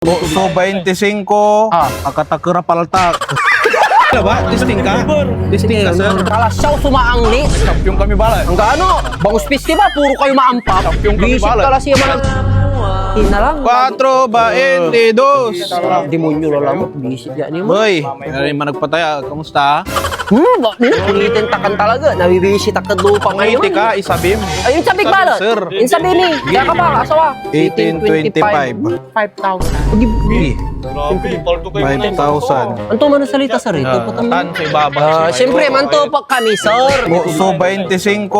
So 25, akatakura paltak. Ano ba? Testing ka? Testing ka, sir? Kalasyaw sumaangli. Champion kami bala. Ang gaano? Bangus festival, puro kayo maampap. Champion kami Visit bala. ka lang siya manag... Ina lang. 4, 22. Demonyo na lang mo. Visit yan niyo mo. Boy, nari man nagpataya. Kamusta? Kulitin takan talaga. Nabibisit ka lupa ngayon. Pangiti ka, isabim. Ayun sabi balot. Sir. Yung sabi ni. Kaya ka ba? Asawa? 1825. 5,000. Hindi. Grabe, paldo kayo na 5,000. Anto man ang salita sa rito. Tan sa ibabang. Siyempre, manto pa kami, sir. So 25,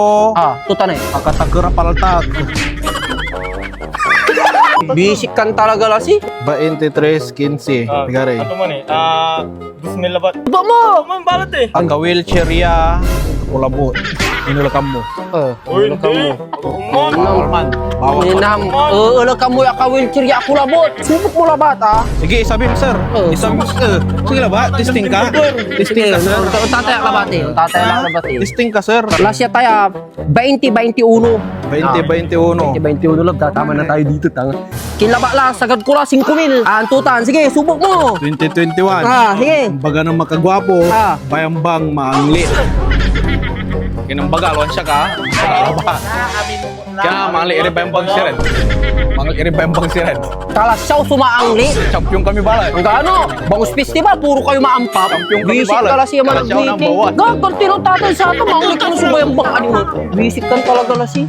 Tuta na eh. akatakura paltak. Basic kan talaga lang si. 23, 15. Bigari. Ato man eh, Bismillah ba? Ba mo? Man, balat eh. Ang ka-wheelchair ya, kulabot. Inulakam mo. Uy, hindi. Man, Man, bawal ka. Ninam, ulo ka mo ka wheelchair ya ako labot. Subok mo labat ah. Sige, isabim, sir. Isabim, sir. Sige ba? Testing ka? Testing ka, sir. Tatay ang labat eh. Tatay ang labat eh. Testing ka, sir. Lasya tayo 2021. 2021. 2021 lang, tatama na tayo dito tanga. Kinlaba lang, sagad ko lang 5,000. Antutan, sige, subok mo. 2021. Sige. Baga ng makagwapo, Ah. bayambang maangli. Kinambaga, lawan siya ka. Kaya maangli, iri bayambang siren. Maangli, iri bayambang siren. Kalasyaw sumaangli. Champion kami bala. Ang gaano? Bangus festival, puro kayo maampap. Champion kami Visit bala. ka lang siya Kalasyaw ng manag-meeting. bawat. Gagawin tinong tatay sa ato, maangli ka na subayang bang ano mo. Visit kan talaga lang siya.